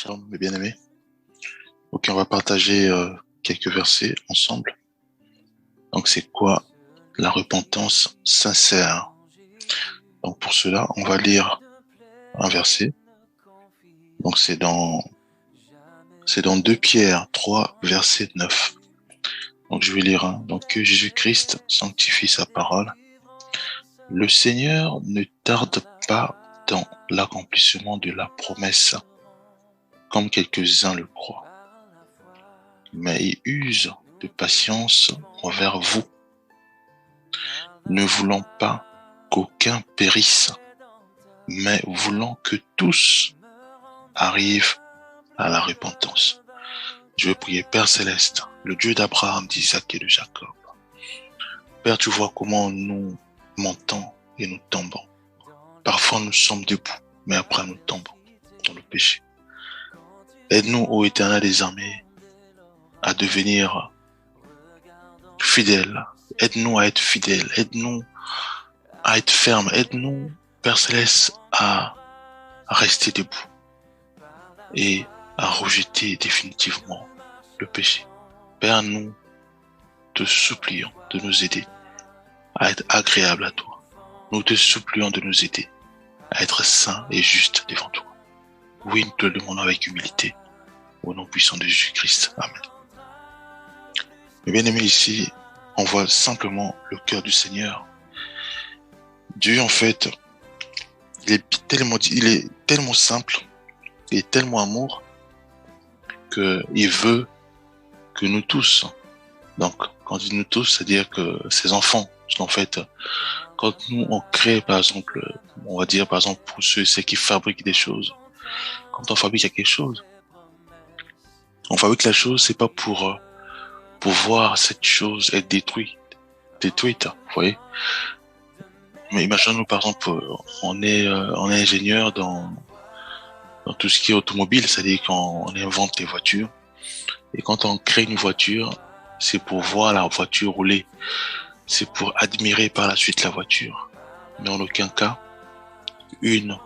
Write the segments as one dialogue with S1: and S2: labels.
S1: Shalom, mes bien-aimés. Ok, on va partager quelques versets ensemble. Donc, c'est quoi la repentance sincère? Donc, pour cela, on va lire un verset. Donc, c'est dans 2 Pierre 3, verset 9. Donc, je vais lire un. Donc, que Jésus-Christ sanctifie sa parole. Le Seigneur ne tarde pas dans l'accomplissement de la promesse, comme quelques-uns le croient, mais il use de patience envers vous, ne voulant pas qu'aucun périsse, mais voulant que tous arrivent à la repentance. Je vais prier. Père Céleste, le Dieu d'Abraham, d'Isaac et de Jacob. Père, tu vois comment nous montons et nous tombons. Parfois nous sommes debout, mais après nous tombons dans le péché. Aide-nous, ô Éternel des armées, à devenir fidèles. Aide-nous à être fidèles. Aide-nous à être fermes. Aide-nous, Père Céleste, à rester debout et à rejeter définitivement le péché. Père, nous te supplions de nous aider à être agréable à toi. Nous te supplions de nous aider à être saints et justes devant toi. Oui, nous te le demandons avec humilité, au nom puissant de Jésus-Christ. Amen. Mes bien-aimés, ici, on voit simplement le cœur du Seigneur. Dieu, en fait, il est tellement simple, il est tellement amour, qu'il veut que nous tous, donc quand on dit nous tous, c'est-à-dire que ses enfants, en fait, quand nous on crée, par exemple, on va dire par exemple pour ceux qui fabriquent des choses, quand on fabrique quelque chose, on fabrique la chose, c'est pas pour voir cette chose être détruite, vous voyez. Mais imaginons par exemple, on est ingénieur dans tout ce qui est automobile, c'est-à-dire quand on invente des voitures, et quand on crée une voiture, c'est pour voir la voiture rouler, c'est pour admirer par la suite la voiture. Mais en aucun cas, une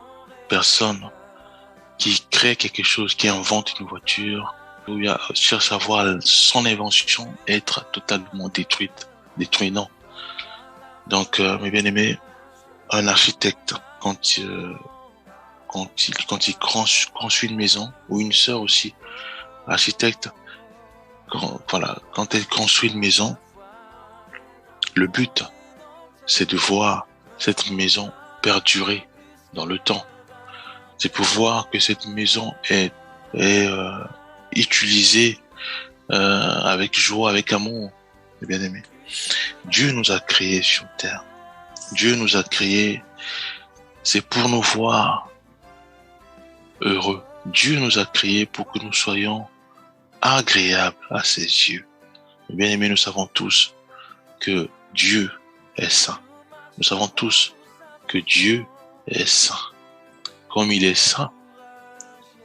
S1: personne qui crée quelque chose, qui invente une voiture, ou cherche à voir son invention être totalement détruite, non. Donc, mes bien-aimés, un architecte, quand il construit une maison, ou une sœur aussi, architecte, quand elle construit une maison, le but, c'est de voir cette maison perdurer dans le temps. C'est pour voir que cette maison est utilisée avec joie, avec amour, mes bien-aimés. Dieu nous a créés sur terre. Dieu nous a créés, c'est pour nous voir heureux. Dieu nous a créés pour que nous soyons agréables à ses yeux. Mes bien-aimés, nous savons tous que Dieu est saint. Nous savons tous que Dieu est saint. Comme il est saint,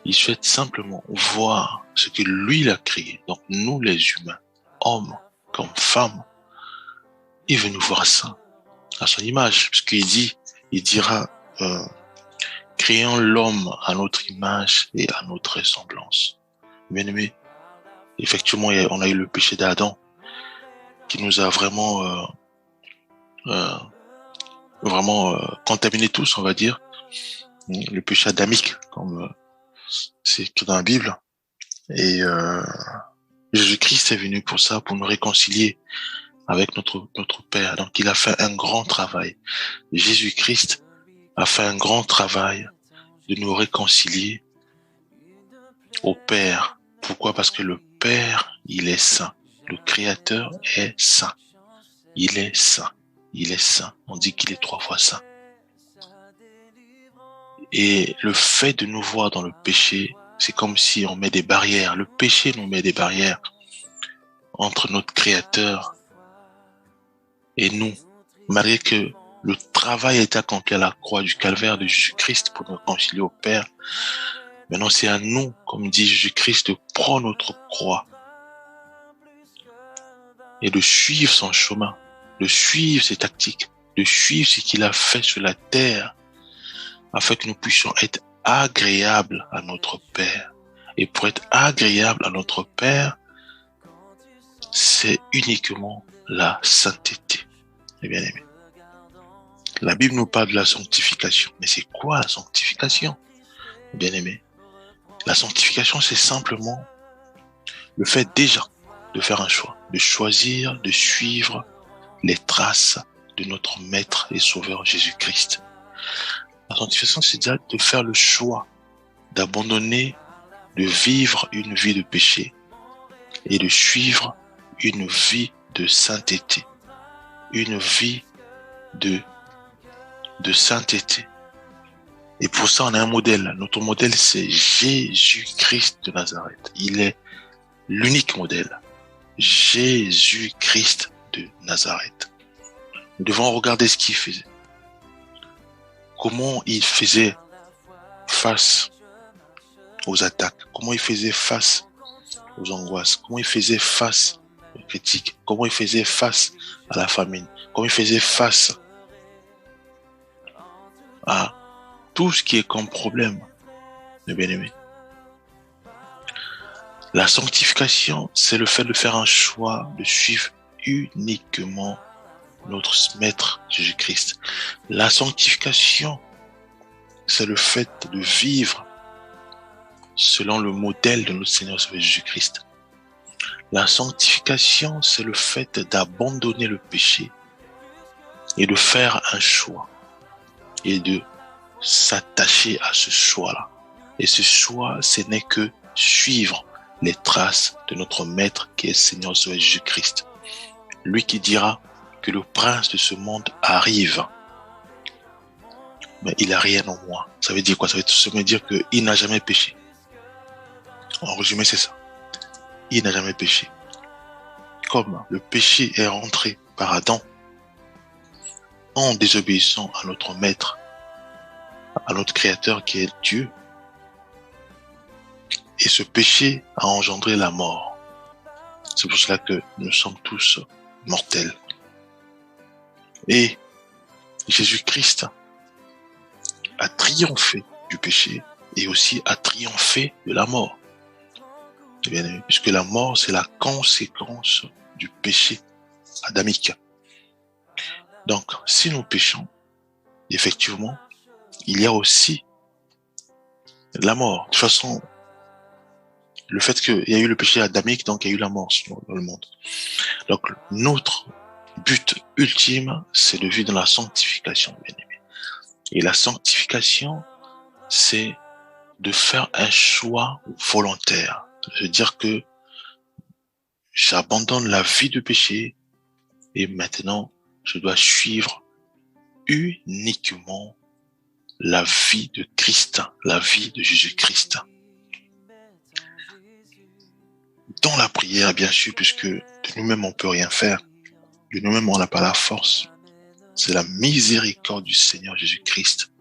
S1: il souhaite simplement voir ce que lui a créé. Donc nous les humains, hommes comme femmes, il veut nous voir saints à son image. Parce qu'il dira, créons l'homme à notre image et à notre ressemblance. Bien aimé, effectivement, on a eu le péché d'Adam qui nous a vraiment contaminé tous, on va dire. Le péché adamique, comme c'est écrit dans la Bible. Et Jésus-Christ est venu pour ça, pour nous réconcilier avec notre Père. Donc il a fait un grand travail. Jésus-Christ a fait un grand travail de nous réconcilier au Père. Pourquoi? Parce que le Père, il est saint. Le Créateur est saint. Il est saint. Il est saint. On dit qu'il est 3 fois saint. Et le fait de nous voir dans le péché, c'est comme si on met des barrières. Le péché nous met des barrières entre notre Créateur et nous. Malgré que le travail est accompli à la croix du calvaire de Jésus-Christ pour nous réconcilier au Père, maintenant c'est à nous, comme dit Jésus-Christ, de prendre notre croix et de suivre son chemin, de suivre ses tactiques, de suivre ce qu'il a fait sur la terre, afin que nous puissions être agréables à notre Père. Et pour être agréable à notre Père, c'est uniquement la sainteté. Eh bien aimé. La Bible nous parle de la sanctification. Mais c'est quoi la sanctification? Bien aimé. La sanctification, c'est simplement le fait déjà de faire un choix, de choisir, de suivre les traces de notre Maître et Sauveur Jésus-Christ. La sanctification, c'est déjà de faire le choix d'abandonner, de vivre une vie de péché et de suivre une vie de sainteté, une vie de sainteté. Et pour ça, on a un modèle. Notre modèle, c'est Jésus-Christ de Nazareth. Il est l'unique modèle. Jésus-Christ de Nazareth. Nous devons regarder ce qu'il faisait. Comment il faisait face aux attaques. Comment il faisait face aux angoisses. Comment il faisait face aux critiques. Comment il faisait face à la famine. Comment il faisait face à tout ce qui est comme problème, mes bien-aimés. La sanctification, c'est le fait de faire un choix de suivre uniquement notre Maître Jésus-Christ. La sanctification, c'est le fait de vivre selon le modèle de notre Seigneur Jésus-Christ. La sanctification, c'est le fait d'abandonner le péché et de faire un choix et de s'attacher à ce choix-là. Et ce choix, ce n'est que suivre les traces de notre Maître qui est Seigneur Jésus-Christ. Lui qui dira que le prince de ce monde arrive, mais il n'a rien en moi. Ça veut dire quoi? Ça veut tout simplement dire qu'il n'a jamais péché. En résumé, c'est ça. Il n'a jamais péché. Comme le péché est rentré par Adam, en désobéissant à notre Maître, à notre Créateur qui est Dieu, et ce péché a engendré la mort. C'est pour cela que nous sommes tous mortels. Et Jésus-Christ a triomphé du péché et aussi a triomphé de la mort. Bien aimé, puisque la mort, c'est la conséquence du péché adamique. Donc, si nous péchons, effectivement, il y a aussi la mort. De toute façon, le fait qu'il y a eu le péché adamique, donc il y a eu la mort dans le monde. Donc, notre but ultime, c'est de vivre dans la sanctification, bien aimé. Et la sanctification, c'est de faire un choix volontaire. C'est-à-dire que j'abandonne la vie de péché et maintenant, je dois suivre uniquement la vie de Christ, la vie de Jésus-Christ. Dans la prière, bien sûr, puisque de nous-mêmes, on peut rien faire. De nous-mêmes, on n'a pas la force. C'est la miséricorde du Seigneur Jésus-Christ.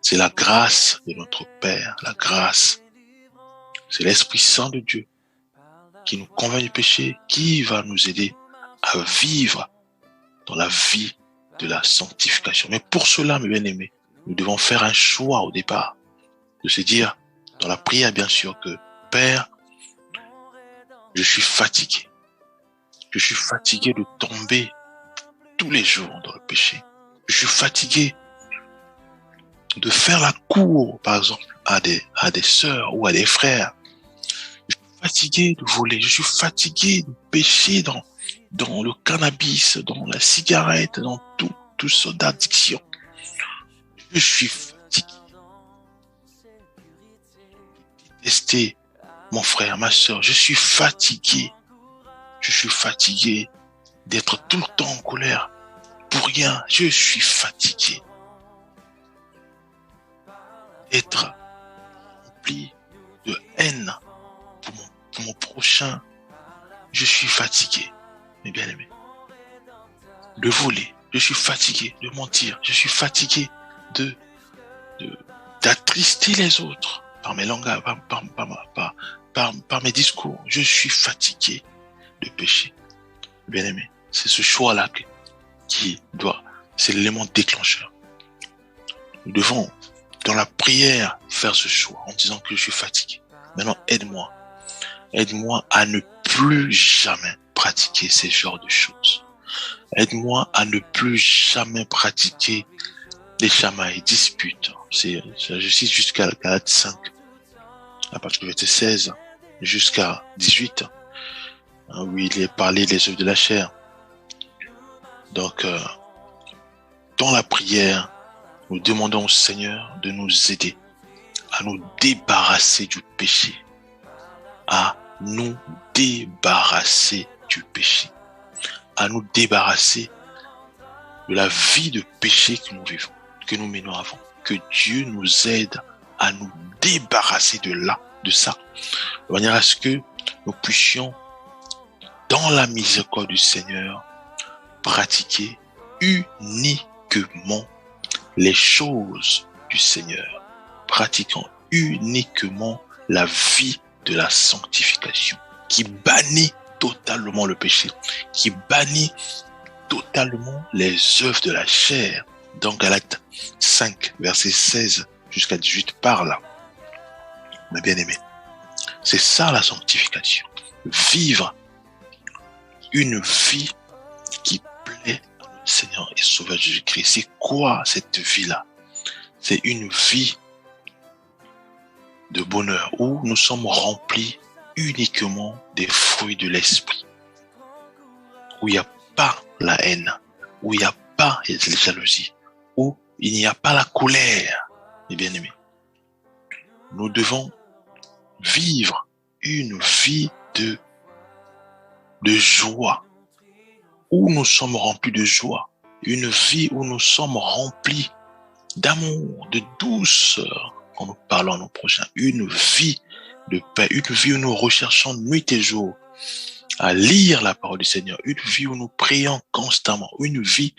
S1: C'est la grâce de notre Père, la grâce. C'est l'Esprit Saint de Dieu qui nous convainc du péché, qui va nous aider à vivre dans la vie de la sanctification. Mais pour cela, mes bien-aimés, nous devons faire un choix au départ, de se dire, dans la prière bien sûr, que Père, je suis fatigué. Je suis fatigué de tomber tous les jours dans le péché. Je suis fatigué de faire la cour, par exemple, à des sœurs ou à des frères. Je suis fatigué de voler. Je suis fatigué de pécher dans le cannabis, dans la cigarette, dans tout sortes d'addictions. Je suis fatigué. Détester mon frère, ma sœur. Je suis fatigué. Je suis fatigué d'être tout le temps en colère. Pour rien, je suis fatigué. Être rempli de haine pour mon prochain. Je suis fatigué, mes bien-aimés. De voler, je suis fatigué. De mentir, je suis fatigué d'attrister les autres par mes langages, par mes discours. Je suis fatigué de pécher. Bien-aimés, c'est ce choix-là c'est l'élément déclencheur. Nous devons, dans la prière, faire ce choix en disant que je suis fatigué. Maintenant, aide-moi. Aide-moi à ne plus jamais pratiquer ces genres de choses. Aide-moi à ne plus jamais pratiquer les chamailles, disputes. Je cite jusqu'à Galates 5, à partir du verset 16 jusqu'à 18, où il est parlé des œuvres de la chair. Donc, dans la prière, nous demandons au Seigneur de nous aider à nous débarrasser du péché, à nous débarrasser du péché, à nous débarrasser de la vie de péché que nous vivons, que nous menons avant. Que Dieu nous aide à nous débarrasser de ça, de manière à ce que nous puissions, dans la miséricorde du Seigneur, pratiquer uniquement les choses du Seigneur, pratiquant uniquement la vie de la sanctification, qui bannit totalement le péché, qui bannit totalement les œuvres de la chair. Dans Galates 5, verset 16 jusqu'à 18 par là. Mes bien-aimés, c'est ça la sanctification. Vivre une vie qui plaît à notre Seigneur et Sauveur Jésus-Christ. C'est quoi cette vie-là? C'est une vie de bonheur où nous sommes remplis uniquement des fruits de l'esprit, où il n'y a pas la haine, où il n'y a pas les jalousies, où il n'y a pas la colère, mes bien-aimés. Nous devons vivre une vie de joie, où nous sommes remplis de joie, une vie où nous sommes remplis d'amour, de douceur, quand nous parlons à nos prochains, une vie de paix, une vie où nous recherchons nuit et jour à lire la parole du Seigneur, une vie où nous prions constamment, une vie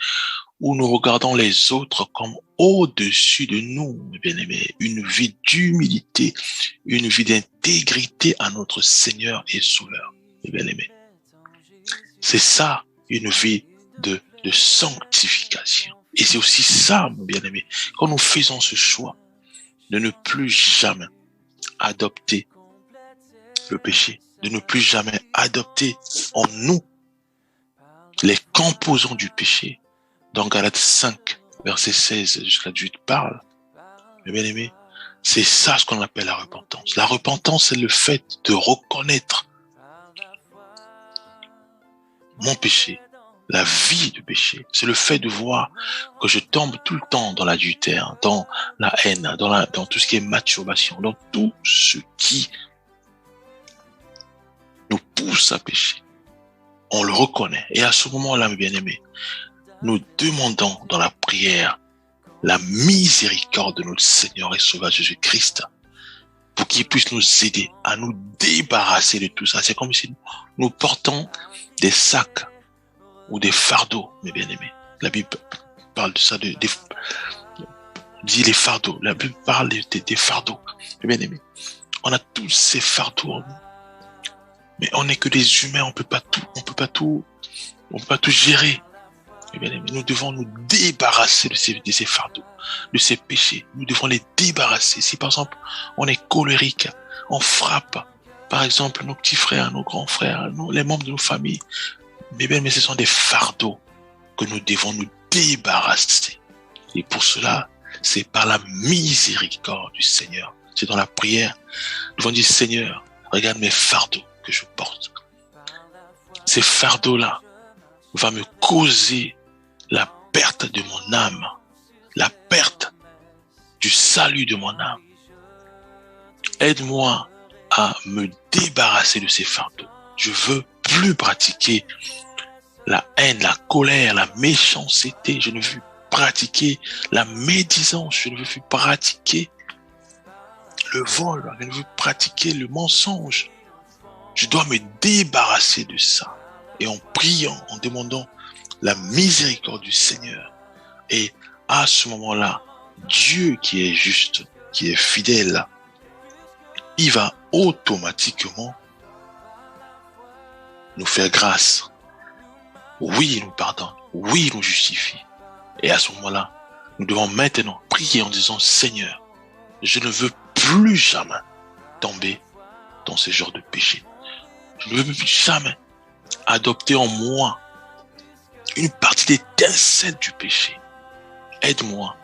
S1: où nous regardons les autres comme au-dessus de nous, mes bien-aimés, une vie d'humilité, une vie d'intégrité à notre Seigneur et Sauveur, mes bien-aimés. C'est ça, une vie de sanctification. Et c'est aussi ça, mes bien-aimés, quand nous faisons ce choix de ne plus jamais adopter le péché, de ne plus jamais adopter en nous les composants du péché. Dans Galates 5, verset 16 jusqu'à 18 parle, mes bien-aimés, c'est ça ce qu'on appelle la repentance. La repentance, c'est le fait de reconnaître mon péché, la vie de péché. C'est le fait de voir que je tombe tout le temps dans l'adultère, dans la haine, dans tout ce qui est masturbation, dans tout ce qui nous pousse à pécher. On le reconnaît. Et à ce moment-là, mes bien-aimés, nous demandons dans la prière la miséricorde de notre Seigneur et Sauveur Jésus-Christ pour qu'il puisse nous aider à nous débarrasser de tout ça. C'est comme si nous portons des sacs ou des fardeaux, mes bien-aimés. La Bible parle de ça, dit les fardeaux. La Bible parle des fardeaux, mes bien-aimés. On a tous ces fardeaux en nous. Mais on n'est que des humains, on peut pas tout gérer. Eh bien, nous devons nous débarrasser de ces fardeaux, de ces péchés. Nous devons les débarrasser. Si par exemple, on est colérique, on frappe, par exemple, nos petits frères, nos grands frères, les membres de nos familles, mais ce sont des fardeaux que nous devons nous débarrasser. Et pour cela, c'est par la miséricorde du Seigneur. C'est dans la prière. Nous devons dire, Seigneur, regarde mes fardeaux que je porte. Ces fardeaux-là vont me causer la perte de mon âme, la perte du salut de mon âme. Aide-moi à me débarrasser de ces fardeaux. Je veux plus pratiquer la haine, la colère, la méchanceté. Je ne veux plus pratiquer la médisance. Je ne veux plus pratiquer le vol. Je ne veux plus pratiquer le mensonge. Je dois me débarrasser de ça. Et en priant, en demandant la miséricorde du Seigneur. Et à ce moment-là, Dieu qui est juste, qui est fidèle, il va automatiquement nous faire grâce. Oui, il nous pardonne. Oui, il nous justifie. Et à ce moment-là, nous devons maintenant prier en disant, Seigneur, je ne veux plus jamais tomber dans ce genre de péché. Je ne veux plus jamais adopter en moi une partie d'étincelle du péché. Aide-moi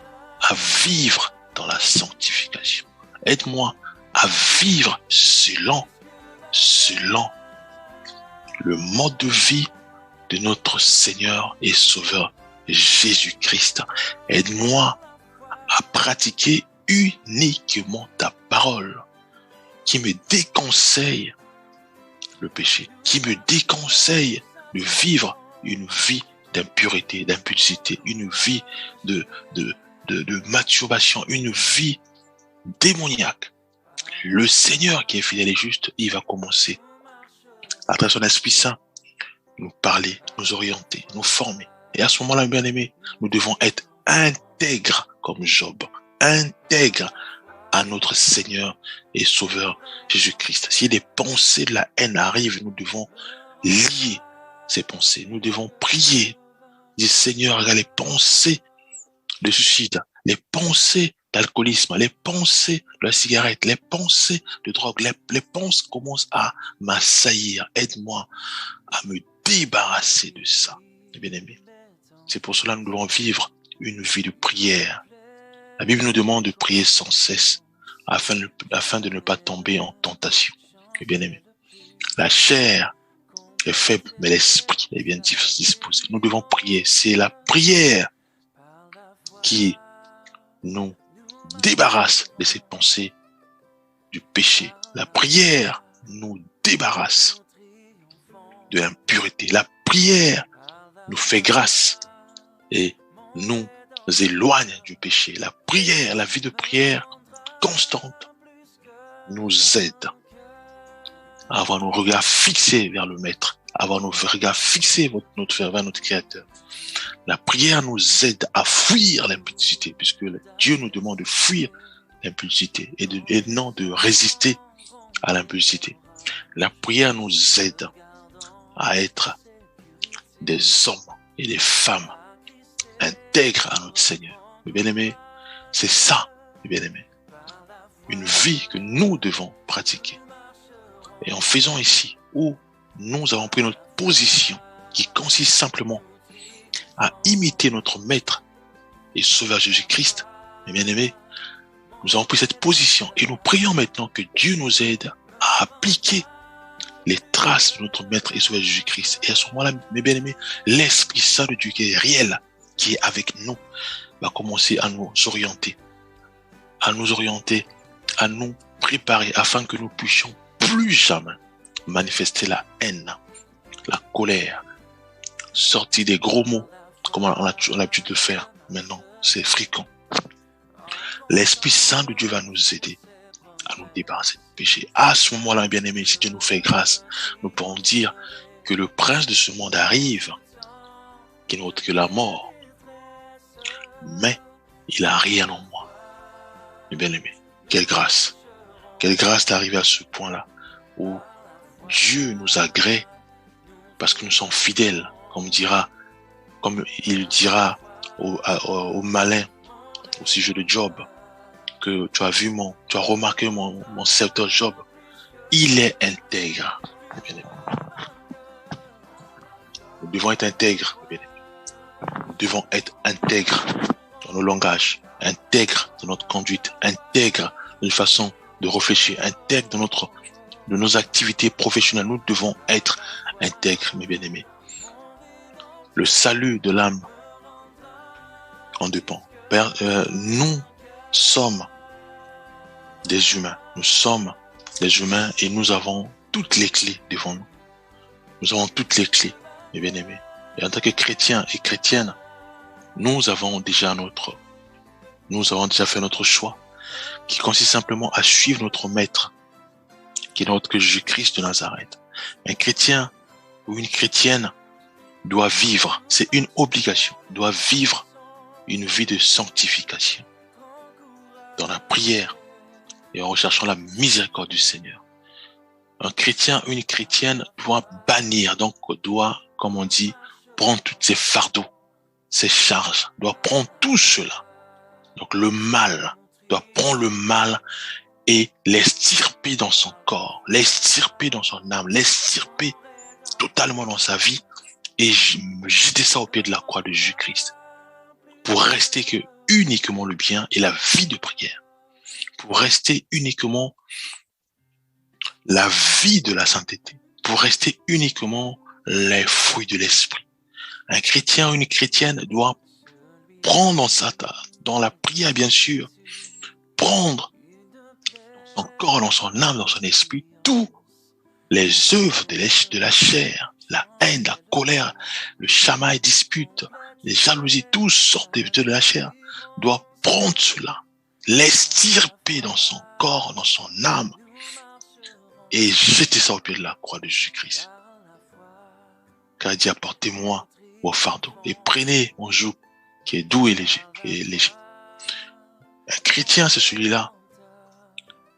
S1: à vivre dans la sanctification. Aide-moi à vivre selon le mode de vie de notre Seigneur et Sauveur Jésus-Christ. Aide-moi à pratiquer uniquement ta parole qui me déconseille le péché, qui me déconseille de vivre une vie d'impureté, d'impudicité, une vie de masturbation, une vie démoniaque. Le Seigneur qui est fidèle et juste, il va commencer à travers son Esprit Saint nous parler, nous orienter, nous former. Et à ce moment-là, bien aimé, nous devons être intègres comme Job, intègres à notre Seigneur et Sauveur Jésus-Christ. Si des pensées de la haine arrivent, nous devons lier ces pensées. Nous devons prier. Dire Seigneur, regarde les pensées de suicide, les pensées d'alcoolisme, les pensées de la cigarette, les pensées de drogue, les pensées commencent à m'assaillir. Aide-moi à me débarrasser de ça. Bien-aimé, c'est pour cela que nous devons vivre une vie de prière. La Bible nous demande de prier sans cesse afin de ne pas tomber en tentation. Bien-aimé, la chair est faible, mais l'esprit est bien disposé. Nous devons prier. C'est la prière qui nous débarrasse de ces pensées du péché. La prière nous débarrasse de l'impureté. La prière nous fait grâce et nous éloigne du péché. La prière, la vie de prière constante nous aide à avoir nos regards fixés vers le Maître, à avoir nos regards fixés vers notre Créateur. La prière nous aide à fuir l'impudicité, puisque Dieu nous demande de fuir l'impudicité et non de résister à l'impudicité. La prière nous aide à être des hommes et des femmes intègres à notre Seigneur. Mes bien-aimés, c'est ça, mes bien-aimés, une vie que nous devons pratiquer. Et en faisant ici, où nous avons pris notre position, qui consiste simplement à imiter notre Maître et Sauveur Jésus-Christ, mes bien-aimés, nous avons pris cette position et nous prions maintenant que Dieu nous aide à appliquer les traces de notre Maître et Sauveur Jésus-Christ. Et à ce moment-là, mes bien-aimés, l'Esprit Saint de Dieu qui est réel, qui est avec nous, va commencer à nous orienter, à nous préparer afin que nous puissions plus jamais manifester la haine, la colère, sortir des gros mots, comme on a l'habitude de faire maintenant, c'est fréquent. L'Esprit Saint de Dieu va nous aider à nous débarrasser du péché. À ce moment-là, bien aimé, si Dieu nous fait grâce, nous pourrons dire que le prince de ce monde arrive, qui n'est autre que la mort, mais il n'a rien en moi. Mais bien aimé, quelle grâce d'arriver à ce point-là où Dieu nous agrée parce que nous sommes fidèles, comme il dira au malin au sujet de Job, que tu as remarqué mon serviteur Job, il est intègre. Nous devons être intègres. Nous devons être intègres dans nos langages, intègres dans notre conduite, intègres dans une façon de réfléchir, intègres dans nos activités professionnelles. Nous devons être intègres, mes bien-aimés. Le salut de l'âme en dépend. Père, nous sommes des humains. Nous sommes des humains et nous avons toutes les clés devant nous. Nous avons toutes les clés, mes bien-aimés. Et en tant que chrétiens et chrétiennes, nous avons déjà fait notre choix, qui consiste simplement à suivre notre Maître, qui est notre que Jésus-Christ de Nazareth. Un chrétien ou une chrétienne doit vivre, c'est une obligation, doit vivre une vie de sanctification dans la prière et en recherchant la miséricorde du Seigneur. Un chrétien ou une chrétienne doit bannir, donc doit, comme on dit, prendre tous ses fardeaux, ses charges, doit prendre tout cela. Donc le mal, doit prendre le mal et l'extirper dans son corps, l'extirper dans son âme, l'extirper totalement dans sa vie et me jeter ça au pied de la croix de Jésus-Christ pour rester que uniquement le bien et la vie de prière, pour rester uniquement la vie de la sainteté, pour rester uniquement les fruits de l'esprit. Un chrétien ou une chrétienne doit prendre dans la prière, bien sûr, prendre dans son corps, dans son âme, dans son esprit, tous les œuvres de la chair, la haine, la colère, le chamaille, dispute, les jalousies, toutes sortes de la chair, doit prendre cela, l'extirper dans son corps, dans son âme, et jeter ça au pied de la croix de Jésus-Christ. Car il dit, apportez-moi vos fardeaux et prenez mon joug qui est doux et léger. Un chrétien, c'est celui-là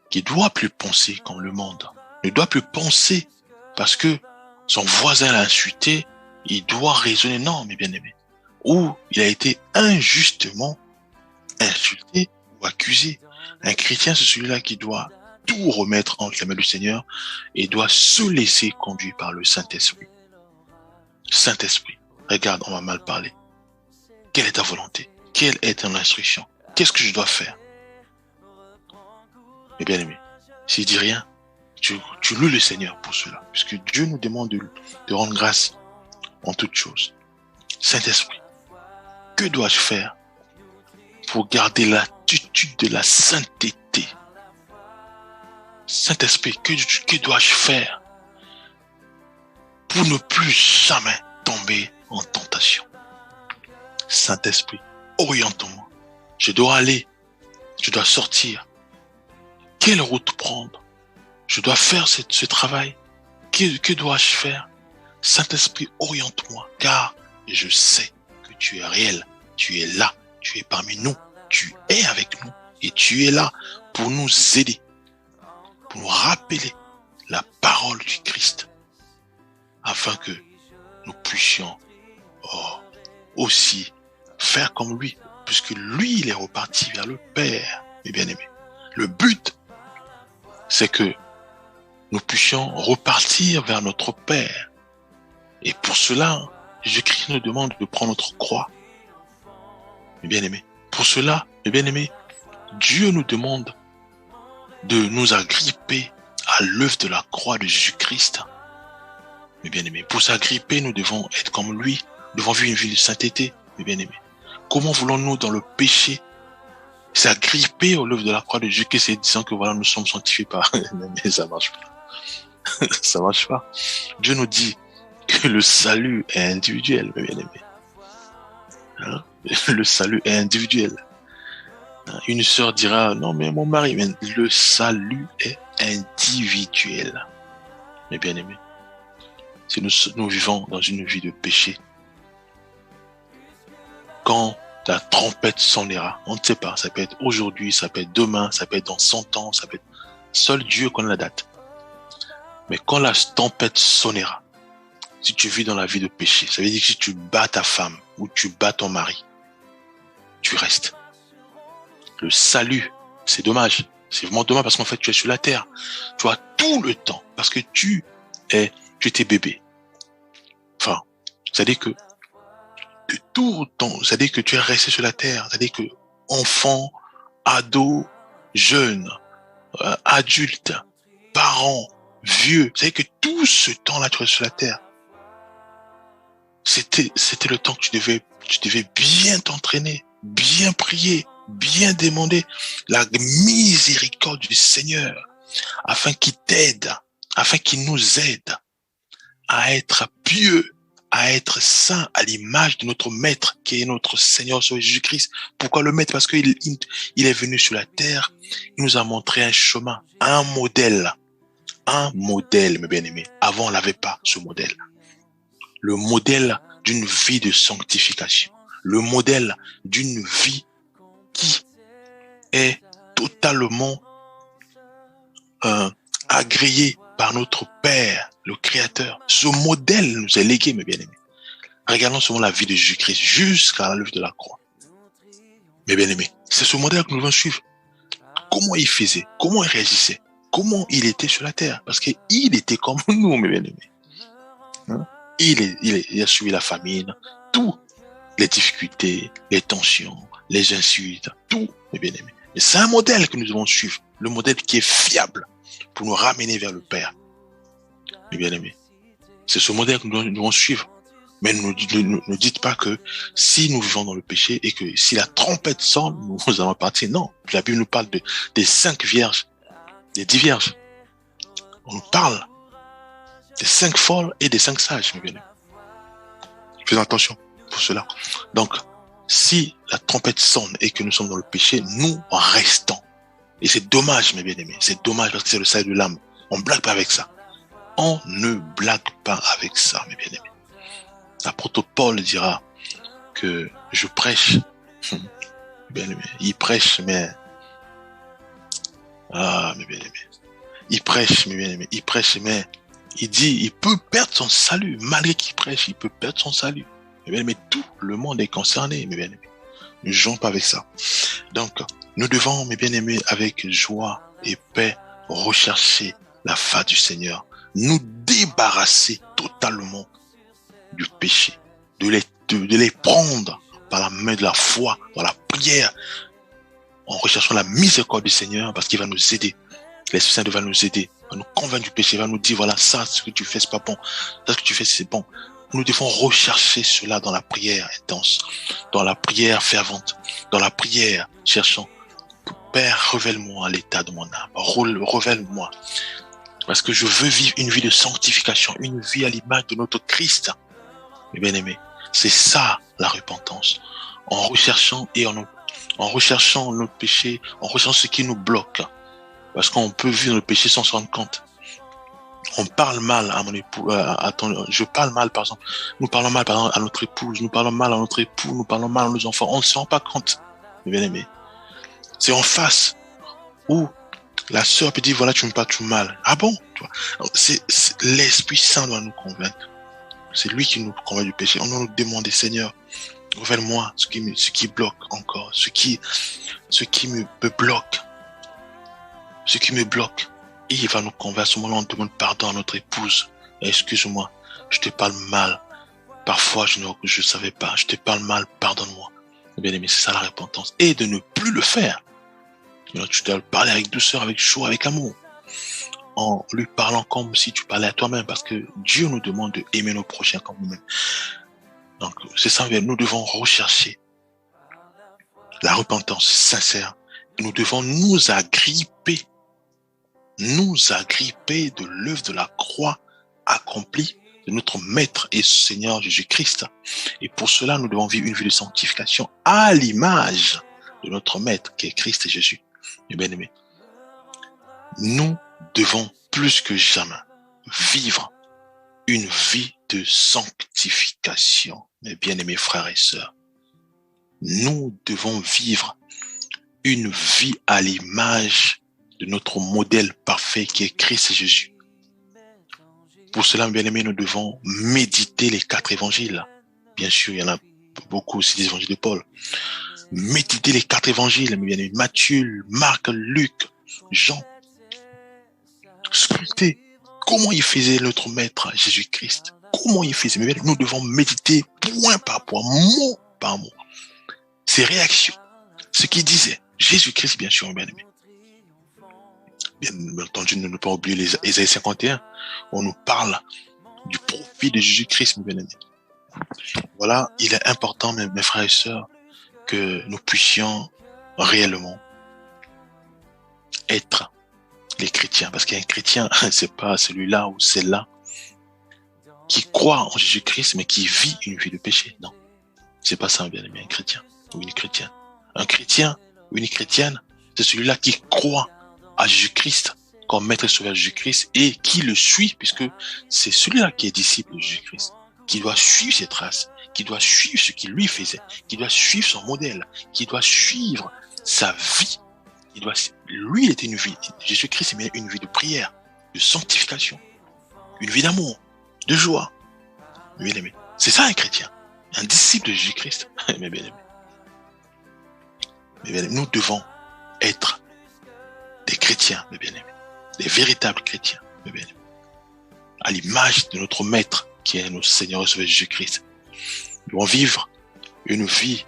S1: qui doit plus penser comme le monde, ne doit plus penser parce que son voisin l'a insulté, il doit raisonner, non, mes bien-aimés, ou il a été injustement insulté ou accusé. Un chrétien, c'est celui-là qui doit tout remettre entre les mains du Seigneur et doit se laisser conduire par le Saint-Esprit. Saint-Esprit, regarde, on m'a mal parlé. Quelle est ta volonté? Quelle est ton instruction? Qu'est-ce que je dois faire? Mes bien-aimés, s'il dit rien, tu loues le Seigneur pour cela, puisque Dieu nous demande de rendre grâce en toutes choses. Saint-Esprit, que dois-je faire pour garder l'attitude de la sainteté? Saint-Esprit, que dois-je faire pour ne plus jamais tomber en tentation? Saint-Esprit, oriente-moi. Je dois aller, je dois sortir. Quelle route prendre? Je dois faire ce travail. Que dois-je faire? Saint-Esprit, oriente-moi, car je sais que tu es réel, tu es là, tu es parmi nous, tu es avec nous et tu es là pour nous aider, pour nous rappeler la parole du Christ, afin que nous puissions aussi faire comme lui, puisque lui, il est reparti vers le Père, mes bien-aimés. Le but, c'est que nous puissions repartir vers notre Père. Et pour cela, Jésus-Christ nous demande de prendre notre croix, mes bien-aimés. Pour cela, mes bien-aimés, Dieu nous demande de nous agripper à l'œuvre de la croix de Jésus-Christ. Mes bien-aimés, pour s'agripper, nous devons être comme lui, nous devons vivre une vie de sainteté, mes bien-aimés. Comment voulons-nous, dans le péché, s'agripper à l'œuvre de la croix de Jésus-Christ et disant que voilà, nous sommes sanctifiés par... Mais ça marche pas. Ça marche pas. Dieu nous dit que le salut est individuel, mes bien-aimés. Hein? Le salut est individuel. Une sœur dira, non mais mon mari, mais le salut est individuel. Mes bien-aimés, si nous vivons dans une vie de péché, quand la trompette sonnera, on ne sait pas, ça peut être aujourd'hui, ça peut être demain, ça peut être dans 100 ans, ça peut être... Seul Dieu connaît la date. Mais quand la trompette sonnera, si tu vis dans la vie de péché, ça veut dire que si tu bats ta femme ou tu bats ton mari, tu restes. Le salut, c'est dommage. C'est vraiment dommage parce qu'en fait, tu es sur la terre. Tu as tout le temps parce que tu étais bébé. Enfin, c'est-à-dire que de tout temps, c'est-à-dire que tu es resté sur la terre. C'est-à-dire que enfant, ado, jeune, adulte, parent, vieux, c'est-à-dire que tout ce temps-là, tu es sur la terre. C'était le temps que tu devais bien t'entraîner, bien prier, bien demander la miséricorde du Seigneur, afin qu'il t'aide, afin qu'il nous aide à être pieux, à être saint à l'image de notre Maître, qui est notre Seigneur Jésus-Christ. Pourquoi le Maître? Parce qu'il est venu sur la terre, il nous a montré un chemin, un modèle, mes bien-aimés. Avant, on n'avait pas ce modèle. Le modèle d'une vie de sanctification, le modèle d'une vie qui est totalement agréée par notre Père, le Créateur. Ce modèle nous est légué, mes bien-aimés. Regardons souvent la vie de Jésus-Christ jusqu'à l'œuvre de la croix. Mes bien-aimés, c'est ce modèle que nous devons suivre. comment il faisait, comment il réagissait, comment il était sur la terre. Parce qu'il était comme nous, mes bien-aimés. Hein? Il a suivi la famine, tout, les difficultés, les tensions, les insultes, tout, mes bien-aimés. Et c'est un modèle que nous devons suivre, le modèle qui est fiable pour nous ramener vers le Père, mes bien-aimés. C'est ce modèle que nous devons suivre. Mais ne dites pas que si nous vivons dans le péché et que si la trompette sonne, nous allons partir. Non, la Bible nous parle des 5 vierges, des 10 vierges. On nous parle des 5 folles et des 5 sages, mes bien-aimés. Faites attention pour cela. Donc, si la trompette sonne et que nous sommes dans le péché, nous restons. Et c'est dommage, mes bien-aimés. C'est dommage parce que c'est le salut de l'âme. On ne blague pas avec ça. On ne blague pas avec ça, mes bien-aimés. L'apôtre Paul dira que je prêche. Bien-aimé. Il prêche, mais... Ah, mes bien-aimés. Il prêche, mes bien-aimés. Il prêche, mais... Il dit, il peut perdre son salut. Malgré qu'il prêche, il peut perdre son salut. Mais tout le monde est concerné, mes bien-aimés. Ne jouons pas avec ça. Donc, nous devons, mes bien-aimés, avec joie et paix, rechercher la face du Seigneur. Nous débarrasser totalement du péché. De les prendre par la main de la foi, dans la prière, en recherchant la miséricorde du Seigneur, parce qu'il va nous aider. L'Esprit Saint va nous aider, va nous convaincre du péché, va nous dire, voilà, ça, ce que tu fais, c'est pas bon. Ça, ce que tu fais, c'est bon. Nous devons rechercher cela dans la prière intense, dans la prière fervente, dans la prière cherchant. Père, révèle-moi l'état de mon âme. Révèle-moi. Parce que je veux vivre une vie de sanctification, une vie à l'image de notre Christ. Mes bien-aimés, c'est ça la repentance. En recherchant notre péché, en recherchant ce qui nous bloque. Parce qu'on peut vivre le péché sans se rendre compte. On parle mal à mon époux, je parle mal par exemple. Nous parlons mal par exemple à notre épouse, nous parlons mal à notre époux, nous parlons mal à nos enfants. On ne se rend pas compte, mes bien-aimés. C'est en face où la sœur peut dire voilà, tu me parles tout mal. Ah bon? C'est l'Esprit Saint doit nous convaincre. C'est lui qui nous convainc du péché. On doit nous demander, Seigneur, révèle-moi ce qui bloque encore, ce qui me bloque. Ce qui me bloque. Et il va nous convaincre. À ce moment-là, on demande pardon à notre épouse. Excuse-moi, je te parle mal. Parfois, je ne savais pas. Je te parle mal, pardonne-moi. Bien aimé, c'est ça la repentance. Et de ne plus le faire. Tu dois le parler avec douceur, avec joie, avec amour. En lui parlant comme si tu parlais à toi-même. Parce que Dieu nous demande d'aimer nos prochains comme nous-mêmes. Donc, c'est ça, nous devons rechercher la repentance sincère. Nous devons nous agripper de l'œuvre de la croix accomplie de notre Maître et Seigneur Jésus-Christ. Et pour cela, nous devons vivre une vie de sanctification à l'image de notre Maître qui est Christ et Jésus. Mes bien-aimés, nous devons plus que jamais vivre une vie de sanctification. Mes bien-aimés frères et sœurs, nous devons vivre une vie à l'image de notre modèle parfait qui est Christ et Jésus. Pour cela, bien aimés, nous devons méditer les 4 évangiles. Bien sûr, il y en a beaucoup aussi des évangiles de Paul. Méditer les 4 évangiles, bien aimés, Matthieu, Marc, Luc, Jean. Scrutez comment il faisait notre Maître Jésus-Christ. Comment il faisait. Nous devons méditer point par point, mot par mot. Ses réactions, ce qu'il disait. Jésus-Christ, bien sûr, bien aimé. Bien entendu, ne pas oublier Ésaïe 51. On nous parle du profit de Jésus-Christ, mes bien-aimés. Voilà, il est important, mes frères et sœurs, que nous puissions réellement être les chrétiens. Parce qu'un chrétien, c'est pas celui-là ou celle-là qui croit en Jésus-Christ, mais qui vit une vie de péché. Non, c'est pas ça, bien-aimé, un chrétien ou une chrétienne. Un chrétien ou une chrétienne, c'est celui-là qui croit à Jésus-Christ comme maître et sauveur Jésus-Christ et qui le suit, puisque c'est celui-là qui est disciple de Jésus-Christ, qui doit suivre ses traces, qui doit suivre ce qu'il lui faisait, qui doit suivre son modèle, qui doit suivre sa vie. Lui, il était une vie. Jésus-Christ, il une vie de prière, de sanctification, une vie d'amour, de joie. Bien aimé. C'est ça un chrétien, un disciple de Jésus-Christ. Mais bien aimé. Nous devons être des chrétiens, mes bien-aimés, des véritables chrétiens, mes bien-aimés, à l'image de notre Maître, qui est notre Seigneur et Sauveur Jésus-Christ. Nous devons vivre une vie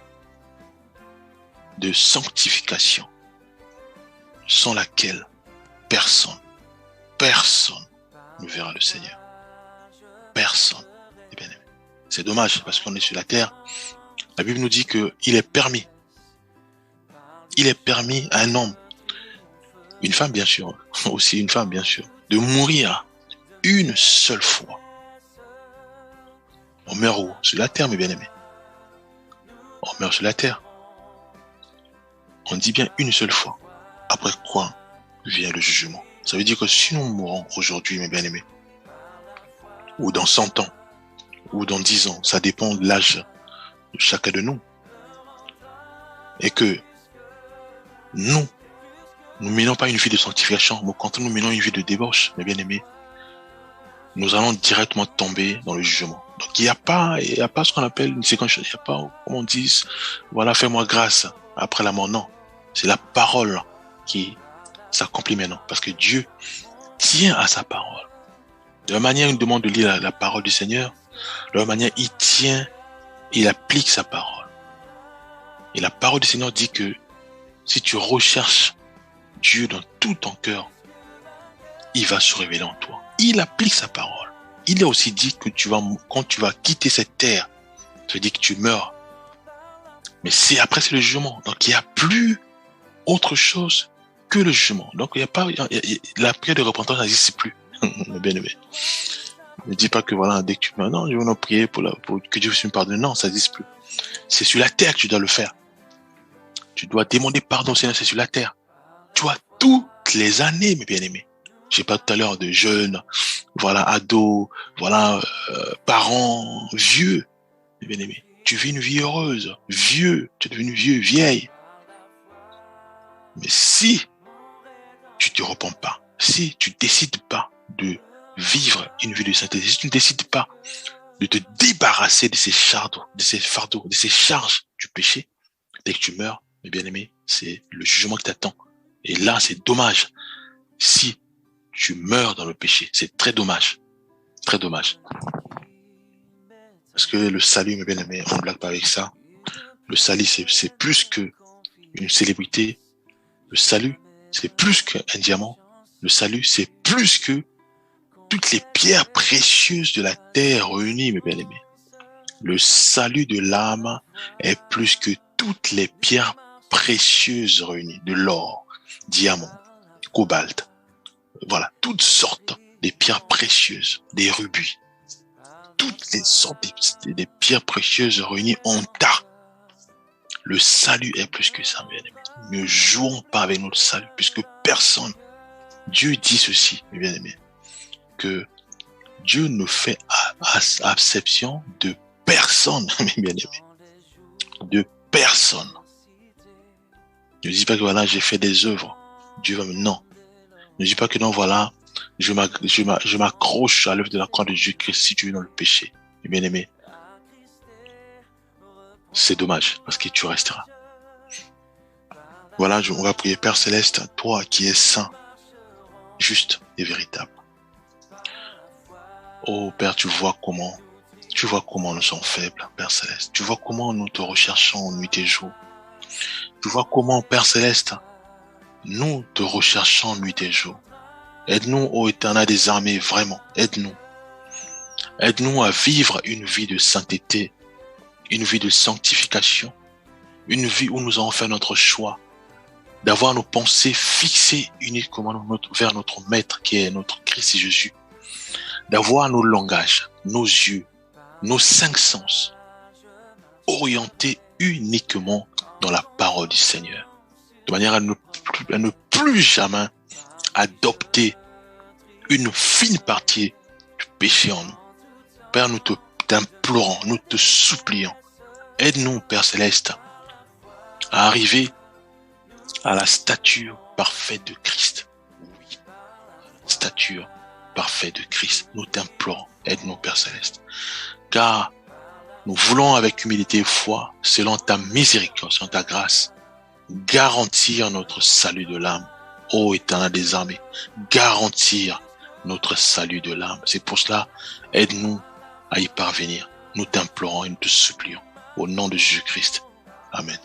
S1: de sanctification, sans laquelle personne ne verra le Seigneur. Personne, mes bien-aimés. C'est dommage, parce qu'on est sur la terre. La Bible nous dit qu'il est permis à un homme, une femme bien sûr, aussi une femme bien sûr, de mourir une seule fois. On meurt où? Sur la terre, mes bien-aimés. On meurt sur la terre. On dit bien une seule fois. Après quoi vient le jugement? Ça veut dire que si nous mourons aujourd'hui, mes bien-aimés, ou dans 100 ans, ou dans 10 ans, ça dépend de l'âge de chacun de nous, et que nous menons pas une vie de sanctification, mais quand nous menons une vie de débauche, mes bien-aimés, nous allons directement tomber dans le jugement. Donc il n'y a pas ce qu'on appelle une séquence, il n'y a pas, comme on dit, voilà, fais-moi grâce après la mort. Non, c'est la parole qui s'accomplit maintenant, parce que Dieu tient à sa parole. De la manière, il nous demande de lire la parole du Seigneur, de la manière, il applique sa parole. Et la parole du Seigneur dit que si tu recherches Dieu dans tout ton cœur, il va se révéler en toi. Il applique sa parole. Il a aussi dit que quand tu vas quitter cette terre, ça veut dire que tu meurs. Mais après c'est le jugement. Donc il n'y a plus autre chose que le jugement. Donc la prière de repentance n'existe plus. Bien aimé. Ne dis pas que voilà, dès que tu meurs, non, je vais prier pour que Dieu me pardonne. Non, ça n'existe plus. C'est sur la terre que tu dois le faire. Tu dois demander pardon, Seigneur, c'est sur la terre. Tu vois, toutes les années, mes bien-aimés. J'ai pas tout à l'heure de jeunes, voilà, ados, voilà, parents, vieux, mes bien-aimés. Tu vis une vie heureuse, vieux, tu es devenu vieux, vieille. Mais si tu te repens pas, si tu décides pas de vivre une vie de sainteté, si tu ne décides pas de te débarrasser de ces fardeaux, de ces charges du péché, dès que tu meurs, mes bien-aimés, c'est le jugement qui t'attend. Et là, c'est dommage. Si tu meurs dans le péché, c'est très dommage. Très dommage. Parce que le salut, mes bien-aimés, on ne blague pas avec ça. Le salut, c'est plus qu'une célébrité. Le salut, c'est plus qu'un diamant. Le salut, c'est plus que toutes les pierres précieuses de la terre réunies, mes bien-aimés. Le salut de l'âme est plus que toutes les pierres précieuses réunies, de l'or, diamant, cobalt, voilà, toutes sortes de pierres précieuses, des rubis, toutes les sortes des pierres précieuses réunies en tas. Le salut est plus que ça, mes bien-aimés. Ne jouons pas avec notre salut, puisque personne, Dieu dit ceci, mes bien-aimés, que Dieu ne fait acception de personne, mes bien-aimés, de personne. Ne dis pas que voilà, j'ai fait des œuvres, Dieu va me... Non. Ne dis pas que non, voilà, je m'accroche à l'œuvre de la croix de Jésus-Christ si tu es dans le péché. Et bien aimé, c'est dommage parce que tu resteras. Voilà, on va prier. Père Céleste, toi qui es saint, juste et véritable. Oh Père, tu vois comment nous sommes faibles, Père Céleste. Tu vois comment nous te recherchons nuit et jour. Tu vois comment, Père Céleste, nous te recherchons nuit et jour. Aide-nous, ô Éternel des armées, vraiment, aide-nous. Aide-nous à vivre une vie de sainteté, une vie de sanctification, une vie où nous avons fait notre choix, d'avoir nos pensées fixées uniquement vers notre Maître qui est notre Christ Jésus, d'avoir nos langages, nos yeux, nos 5 sens orientés uniquement dans la parole du Seigneur, de manière à ne plus jamais adopter une fine partie du péché en nous. Père, nous t'implorons, nous te supplions, aide-nous, Père Céleste, à arriver à la stature parfaite de Christ. Oui, stature parfaite de Christ. Nous t'implorons, aide-nous, Père Céleste. Car nous voulons avec humilité et foi, selon ta miséricorde, selon ta grâce, garantir notre salut de l'âme ô Éternel des armées, garantir notre salut de l'âme. C'est pour cela, aide-nous à y parvenir. Nous t'implorons et nous te supplions. Au nom de Jésus-Christ. Amen.